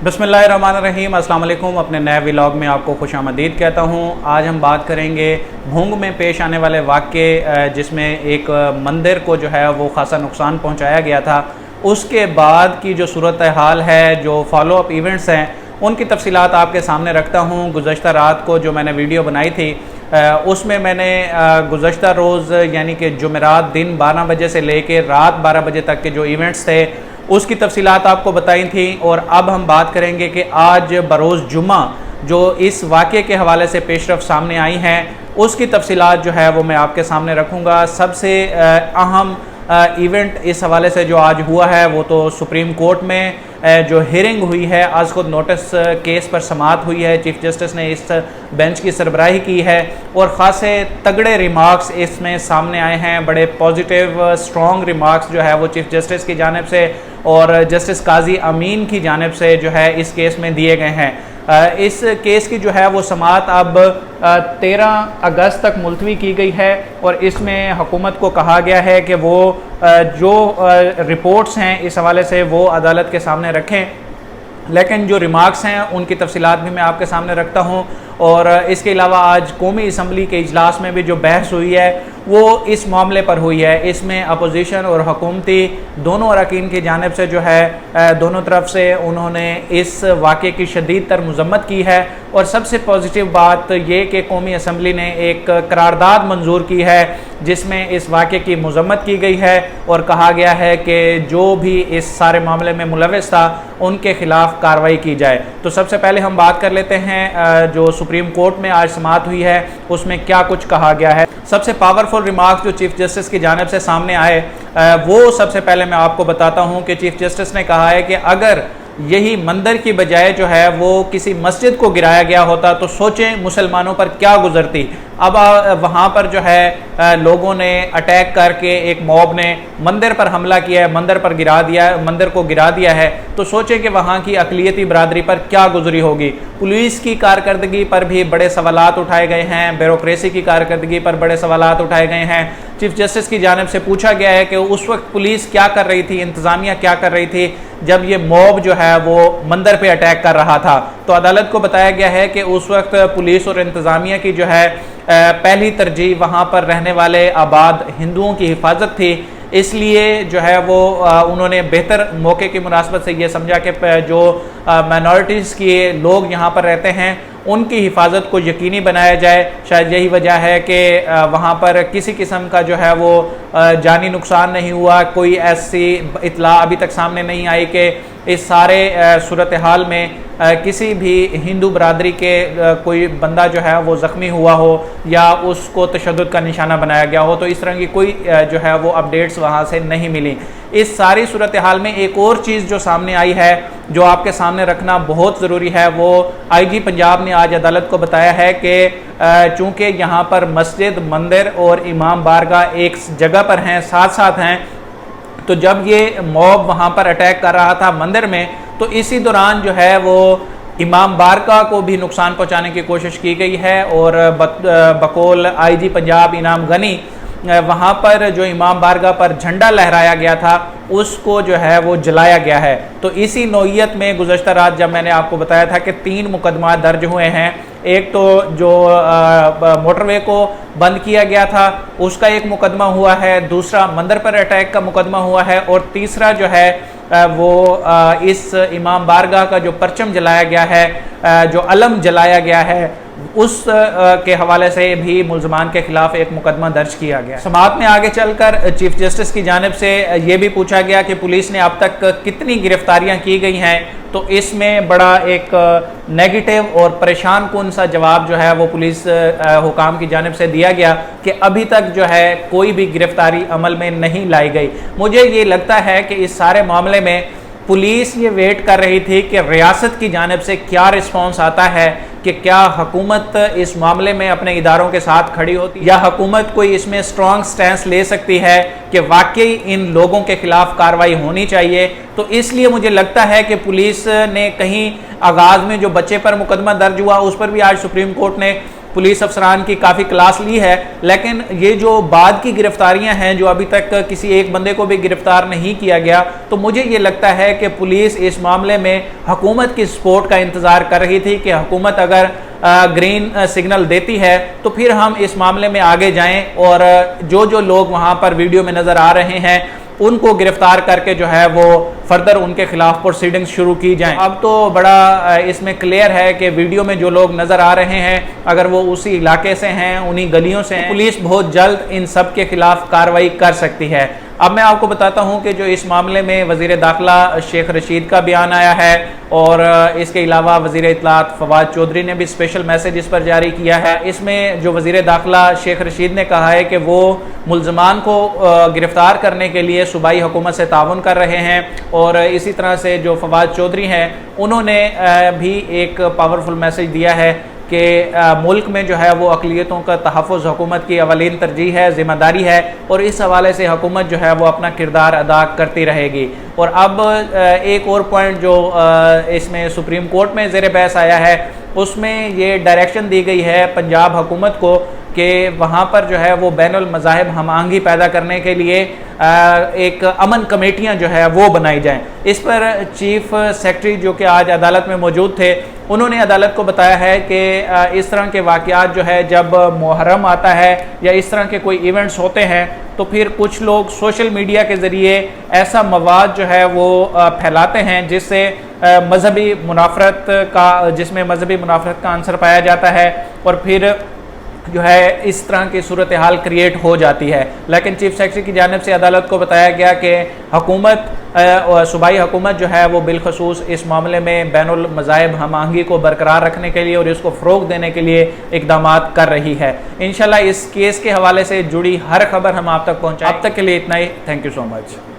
बिस्मिल्लाहिर्रहमानिर्रहीम, अस्सलाम वालेकुम। अपने नए व्लॉग में आपको खुशामदीद कहता हूँ। आज हम बात करेंगे भुंग में पेश आने वाले वाक़े जिसमें एक मंदिर को जो है वो ख़ासा नुकसान पहुँचाया गया था। उसके बाद की जो सूरत हाल है, जो फॉलो अप इवेंट्स हैं, उनकी तफसीलात आपके सामने रखता हूँ। गुज़श्ता रात को जो मैंने वीडियो बनाई थी उसमें मैंने गुज़श्ता रोज़ यानी कि जुमेरात दिन 12 बजे से लेकर रात 12 बजे तक के जो इवेंट्स थे उसकी तफसीलात आपको बताई थी। और अब हम बात करेंगे कि आज बरोज़ जुम्मा जो इस वाक़े के हवाले से पेशरफ सामने आई हैं उसकी तफसीलात जो है वो मैं आपके सामने रखूँगा। सबसे अहम इवेंट इस हवाले से जो आज हुआ है वो तो सुप्रीम कोर्ट में जो हियरिंग हुई है, आज खुद नोटिस केस पर समाअत हुई है। चीफ जस्टिस ने इस बेंच की सरबराही की है और ख़ासे तगड़े रिमार्क्स इसमें सामने आए हैं। बड़े पॉजिटिव स्ट्रॉन्ग रिमार्क्स जो है वो चीफ जस्टिस की जानिब से और जस्टिस काजी अमीन की जानिब से जो है इस केस में दिए गए हैं। इस केस की जो है वो समाअत अब 13 अगस्त तक मुलतवी की गई है और इसमें हुकूमत को कहा गया है कि वो जो रिपोर्ट्स हैं इस हवाले से वो अदालत के सामने रखें। लेकिन जो रिमार्क्स हैं उनकी तफसीलात भी मैं आपके सामने रखता हूँ। और इसके अलावा आज कौमी असम्बली के इजलास में भी जो बहस हुई है वो इस मामले पर हुई है। इसमें अपोजिशन और हुकूमती दोनों अरकान की जानिब से जो है दोनों तरफ से उन्होंने इस वाक़े की शदीद तर मज़म्मत की है। और सबसे पॉजिटिव बात ये कि कौमी असम्बली ने एक करारदाद मंजूर की है जिसमें इस वाक़े की मज़म्मत की गई है और कहा गया है कि जो भी इस सारे मामले में मुलव्वस था उनके ख़िलाफ़ कार्रवाई की जाए। तो सबसे पहले हम बात कर लेते हैं जो सुप्रीम कोर्ट में आज समाअत हुई है उसमें क्या कुछ कहा गया है। सबसे पावरफुल रिमार्क्स जो चीफ जस्टिस की जानिब से सामने आए वो सबसे पहले मैं आपको बताता हूं कि चीफ जस्टिस ने कहा है कि अगर यही मंदिर की बजाय जो है वो किसी मस्जिद को गिराया गया होता तो सोचें मुसलमानों पर क्या गुजरती। अब वहाँ पर जो है लोगों ने अटैक करके एक मॉब ने मंदिर पर हमला किया है, मंदिर को गिरा दिया है। तो सोचें कि वहाँ की अक़लियती बरादरी पर क्या गुजरी होगी। पुलिस की कारकर्दगी पर भी बड़े सवालात उठाए गए हैं, ब्यूरोक्रेसी की कारकर्दगी पर बड़े सवालात उठाए गए हैं। चीफ जस्टिस की जानिब से पूछा गया है कि उस वक्त पुलिस क्या कर रही थी, इंतज़ामिया क्या कर रही थी जब ये मॉब जो है वो मंदिर पे अटैक कर रहा था। तो अदालत को बताया गया है कि उस वक्त पुलिस और इंतज़ामिया की जो है पहली तरजीह वहाँ पर रहने वाले आबाद हिंदुओं की हिफाजत थी। इसलिए जो है वो उन्होंने बेहतर मौके की मुनासबत से ये समझा कि जो माइनॉरिटीज़ के लोग यहाँ पर रहते हैं उनकी हिफाजत को यकीनी बनाया जाए। शायद यही वजह है कि वहाँ पर किसी किस्म का जो है वो जानी नुकसान नहीं हुआ। कोई ऐसी इतला अभी तक सामने नहीं आई कि इस सारे सूरत हाल में किसी भी हिंदू बरादरी के कोई बंदा जो है वो ज़ख्मी हुआ हो या उसको तशद्दुद का निशाना बनाया गया हो। तो इस तरह की कोई जो है वो अपडेट्स वहाँ से नहीं मिली। इस सारी सूरत हाल में एक और चीज़ जो सामने आई है जो आपके सामने रखना बहुत ज़रूरी है, वो IG पंजाब ने आज अदालत को बताया है कि चूँकि यहाँ पर मस्जिद, मंदिर और इमाम बारगाह एक जगह पर हैं, साथ साथ हैं, तो जब ये मॉब वहाँ पर अटैक कर रहा था मंदिर में तो इसी दौरान जो है वो इमाम बारगाह को भी नुकसान पहुँचाने की कोशिश की गई है। और बकौल IG पंजाब इनाम गनी वहाँ पर जो इमाम बारगाह पर झंडा लहराया गया था उसको जो है वो जलाया गया है। तो इसी नौइयत में गुज़श्ता रात जब मैंने आपको बताया था कि 3 मुकदमा दर्ज हुए हैं। एक तो जो मोटरवे को बंद किया गया था उसका एक मुकदमा हुआ है, दूसरा मंदिर पर अटैक का मुकदमा हुआ है और तीसरा जो है वो इस इमाम बारगाह का जो परचम जलाया गया है, जो अलम जलाया गया है, उस के हवाले से भी मुल्ज़मान के खिलाफ एक मुकदमा दर्ज किया गया। समाअत में आगे चलकर चीफ जस्टिस की जानिब से ये भी पूछा गया कि पुलिस ने अब तक कितनी गिरफ्तारियां की गई हैं। तो इसमें बड़ा एक नेगेटिव और परेशान कुन सा जवाब जो है वो पुलिस हुकाम की जानिब से दिया गया कि अभी तक जो है कोई भी गिरफ्तारी अमल में नहीं लाई गई। मुझे ये लगता है कि इस सारे मामले में पुलिस ये वेट कर रही थी कि रियासत की जानिब से क्या रिस्पॉन्स आता है, कि क्या हुकूमत इस मामले में अपने इदारों के साथ खड़ी होती या हुकूमत कोई इसमें स्ट्रॉन्ग स्टैंस ले सकती है कि वाकई इन लोगों के खिलाफ कार्रवाई होनी चाहिए। तो इसलिए मुझे लगता है कि पुलिस ने कहीं आगाज़ में जो बच्चे पर मुकदमा दर्ज हुआ उस पर भी आज सुप्रीम कोर्ट ने पुलिस अफसरान की काफ़ी क्लास ली है, लेकिन ये जो बाद की गिरफ्तारियां हैं, जो अभी तक किसी एक बंदे को भी गिरफ्तार नहीं किया गया, तो मुझे ये लगता है कि पुलिस इस मामले में हुकूमत की सपोर्ट का इंतज़ार कर रही थी कि हुकूमत अगर ग्रीन सिग्नल देती है तो फिर हम इस मामले में आगे जाएं और जो जो लोग वहां पर वीडियो में नज़र आ रहे हैं उनको गिरफ्तार करके जो है वो फर्दर उनके खिलाफ प्रोसीडिंग्स शुरू की जाएं। अब तो बड़ा इसमें क्लियर है कि वीडियो में जो लोग नज़र आ रहे हैं अगर वो उसी इलाके से हैं, उन्हीं गलियों से हैं, पुलिस बहुत जल्द इन सब के खिलाफ कार्रवाई कर सकती है। अब मैं आपको बताता हूं कि जो इस मामले में वज़ीर दाखिला शेख रशीद का बयान आया है और इसके अलावा वज़ीर इत्तलात फवाद चौधरी ने भी स्पेशल मैसेज इस पर जारी किया है। इसमें जो वज़ीर दाखिला शेख रशीद ने कहा है कि वो मुल्ज़मान को गिरफ्तार करने के लिए सूबाई हुकूमत से ताउन कर रहे हैं और इसी तरह से जो फवाद चौधरी हैं उन्होंने भी एक पावरफुल मैसेज दिया है कि मुल्क में जो है वो अक़लियतों का तहफ़्फ़ुज़ हुकूमत की अवलीन तरजीह है, ज़िम्मेदारी है और इस हवाले से हुकूमत जो है वो अपना किरदार अदा करती रहेगी। और अब एक और पॉइंट जो इसमें सुप्रीम कोर्ट में ज़ेर बहस आया है, उसमें ये डायरेक्शन दी गई है पंजाब हुकूमत को कि वहाँ पर जो है वो बैनुल मज़ाहिब हम आहंगी पैदा करने के लिए एक अमन कमेटियाँ जो है वो बनाई जाएं। इस पर चीफ सेक्रेटरी जो कि आज अदालत में मौजूद थे, उन्होंने अदालत को बताया है कि इस तरह के वाक़यात जो है जब मुहर्रम आता है या इस तरह के कोई इवेंट्स होते हैं तो फिर कुछ लोग सोशल मीडिया के ज़रिए ऐसा मवाद जो है वो फैलाते हैं जिससे मजहबी मुनाफरत का आंसर पाया जाता है और फिर जो है इस तरह की सूरत हाल क्रिएट हो जाती है। लेकिन चीफ सेक्रेटरी की जानिब से अदालत को बताया गया कि हुकूमत सूबाई हुकूमत जो है वो बिलखसूस इस मामले में बैनुल मज़ाहिब हम आहंगी को बरकरार रखने के लिए और इसको फ़रोग़ देने के लिए इक़दाम कर रही है। इंशाल्लाह इस केस के हवाले से जुड़ी हर खबर हम आप तक पहुँचाएं। अब तक के लिए इतना ही। Thank you so much.